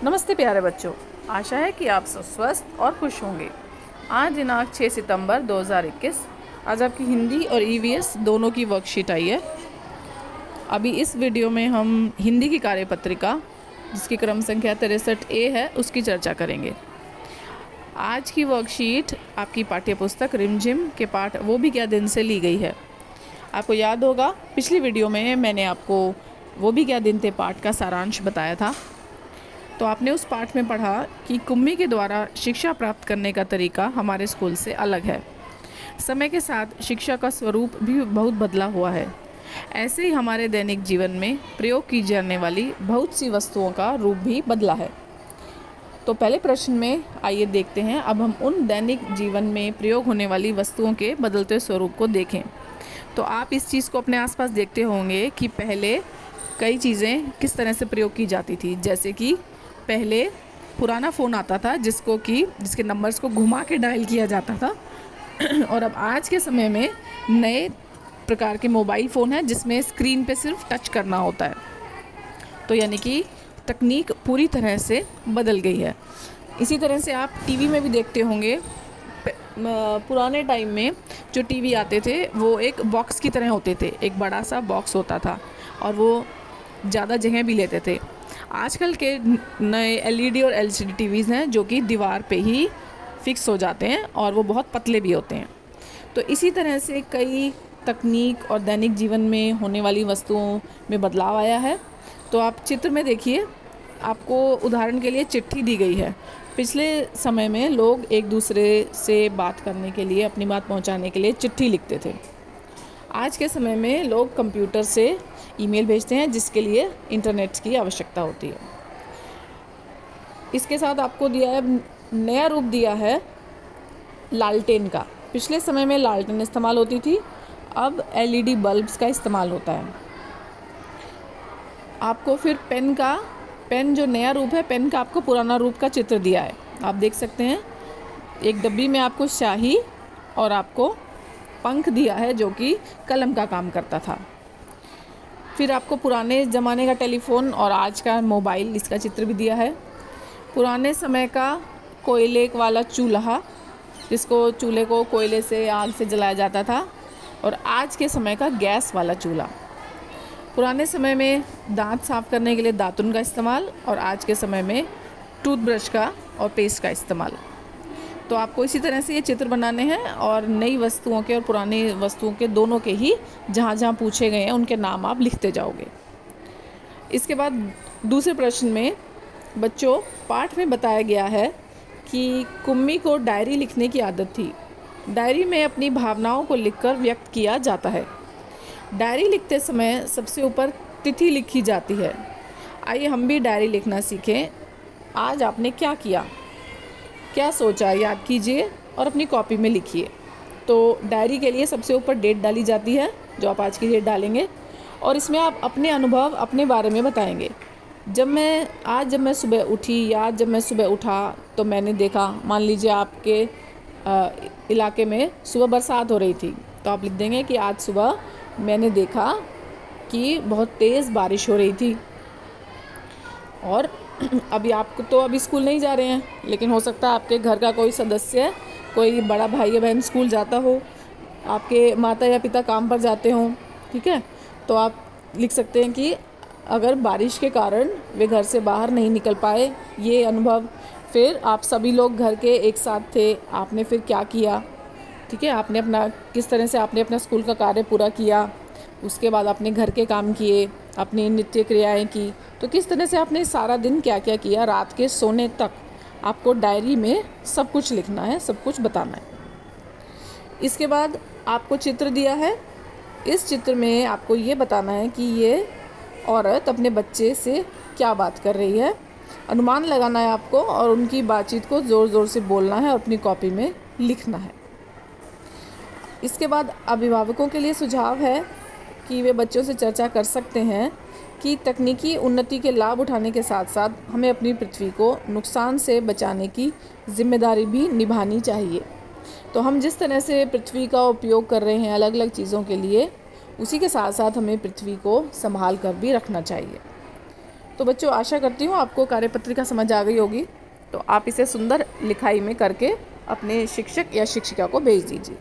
नमस्ते प्यारे बच्चों, आशा है कि आप सब स्वस्थ और खुश होंगे। आज दिनांक 6 सितंबर 2021। आज आपकी हिंदी और ईवीएस दोनों की वर्कशीट आई है। अभी इस वीडियो में हम हिंदी की कार्यपत्रिका, जिसकी क्रम संख्या 63A है, उसकी चर्चा करेंगे। आज की वर्कशीट आपकी पाठ्यपुस्तक रिमझिम के पाठ वो भी क्या दिन से ली गई है। आपको याद होगा, पिछली वीडियो में मैंने आपको वो भी क्या दिन थे पाठ का सारांश बताया था। तो आपने उस पाठ में पढ़ा कि कुम्मी के द्वारा शिक्षा प्राप्त करने का तरीका हमारे स्कूल से अलग है। समय के साथ शिक्षा का स्वरूप भी बहुत बदला हुआ है। ऐसे ही हमारे दैनिक जीवन में प्रयोग की जाने वाली बहुत सी वस्तुओं का रूप भी बदला है। तो पहले प्रश्न में आइए देखते हैं। अब हम उन दैनिक जीवन में प्रयोग होने वाली वस्तुओं के बदलते स्वरूप को देखें। तो आप इस चीज़ को अपने आसपास देखते होंगे कि पहले कई चीज़ें किस तरह से प्रयोग की जाती थी। जैसे कि पहले पुराना फ़ोन आता था जिसके नंबर्स को घुमा के डायल किया जाता था और अब आज के समय में नए प्रकार के मोबाइल फ़ोन हैं जिसमें स्क्रीन पे सिर्फ टच करना होता है। तो यानी कि तकनीक पूरी तरह से बदल गई है। इसी तरह से आप टीवी में भी देखते होंगे। पुराने टाइम में जो टीवी आते थे वो एक बॉक्स की तरह होते थे, एक बड़ा सा बॉक्स होता था और वो ज़्यादा जगह भी लेते थे। आजकल के नए एलईडी और एलसीडी टीवीज़ हैं जो कि दीवार पे ही फिक्स हो जाते हैं और वो बहुत पतले भी होते हैं। तो इसी तरह से कई तकनीक और दैनिक जीवन में होने वाली वस्तुओं में बदलाव आया है। तो आप चित्र में देखिए, आपको उदाहरण के लिए चिट्ठी दी गई है। पिछले समय में लोग एक दूसरे से बात करने के लिए, अपनी बात पहुंचाने के लिए चिट्ठी लिखते थे। आज के समय में लोग कंप्यूटर से ईमेल भेजते हैं जिसके लिए इंटरनेट की आवश्यकता होती है। इसके साथ आपको दिया है, नया रूप दिया है लालटेन का। पिछले समय में लालटेन इस्तेमाल होती थी, अब एलईडी बल्ब्स का इस्तेमाल होता है। आपको फिर पेन जो नया रूप है, पेन का आपको पुराना रूप का चित्र दिया है। आप देख सकते हैं एक डब्बी में आपको स्याही और आपको पंख दिया है जो कि कलम का काम करता था। फिर आपको पुराने ज़माने का टेलीफोन और आज का मोबाइल, इसका चित्र भी दिया है। पुराने समय का कोयले वाला चूल्हा, जिसको चूल्हे को कोयले से, आग से जलाया जाता था, और आज के समय का गैस वाला चूल्हा। पुराने समय में दांत साफ़ करने के लिए दातुन का इस्तेमाल और आज के समय में टूथब्रश का और पेस्ट का इस्तेमाल। तो आपको इसी तरह से ये चित्र बनाने हैं और नई वस्तुओं के और पुरानी वस्तुओं के दोनों के ही जहाँ जहाँ पूछे गए हैं उनके नाम आप लिखते जाओगे। इसके बाद दूसरे प्रश्न में बच्चों, पाठ में बताया गया है कि कुम्मी को डायरी लिखने की आदत थी। डायरी में अपनी भावनाओं को लिखकर व्यक्त किया जाता है। डायरी लिखते समय सबसे ऊपर तिथि लिखी जाती है। आइए हम भी डायरी लिखना सीखें। आज आपने क्या किया, क्या सोचा, याद कीजिए और अपनी कॉपी में लिखिए। तो डायरी के लिए सबसे ऊपर डेट डाली जाती है, जो आप आज की डेट डालेंगे, और इसमें आप अपने अनुभव, अपने बारे में बताएंगे। जब मैं सुबह उठी या आज जब मैं सुबह उठा तो मैंने देखा, मान लीजिए आपके इलाके में सुबह बरसात हो रही थी, तो आप लिख देंगे कि आज सुबह मैंने देखा कि बहुत तेज़ बारिश हो रही थी। और अभी स्कूल नहीं जा रहे हैं, लेकिन हो सकता है आपके घर का कोई सदस्य, कोई बड़ा भाई या बहन स्कूल जाता हो, आपके माता या पिता काम पर जाते हों, ठीक है। तो आप लिख सकते हैं कि अगर बारिश के कारण वे घर से बाहर नहीं निकल पाए, ये अनुभव। फिर आप सभी लोग घर के एक साथ थे, आपने फिर क्या किया, ठीक है। आपने किस तरह से आपने अपना स्कूल का कार्य पूरा किया, उसके बाद आपने घर के काम किए, अपनी नित्य क्रियाएं की। तो किस तरह से आपने सारा दिन क्या क्या किया, रात के सोने तक आपको डायरी में सब कुछ लिखना है, सब कुछ बताना है। इसके बाद आपको चित्र दिया है। इस चित्र में आपको ये बताना है कि ये औरत अपने बच्चे से क्या बात कर रही है। अनुमान लगाना है आपको और उनकी बातचीत को ज़ोर ज़ोर से बोलना है और अपनी कॉपी में लिखना है। इसके बाद अभिभावकों के लिए सुझाव है कि वे बच्चों से चर्चा कर सकते हैं कि तकनीकी उन्नति के लाभ उठाने के साथ साथ हमें अपनी पृथ्वी को नुकसान से बचाने की जिम्मेदारी भी निभानी चाहिए। तो हम जिस तरह से पृथ्वी का उपयोग कर रहे हैं अलग अलग चीज़ों के लिए, उसी के साथ साथ हमें पृथ्वी को संभाल कर भी रखना चाहिए। तो बच्चों आशा करती हूँ आपको कार्यपत्रिका समझ आ गई होगी। तो आप इसे सुंदर लिखाई में करके अपने शिक्षक या शिक्षिका को भेज दीजिए।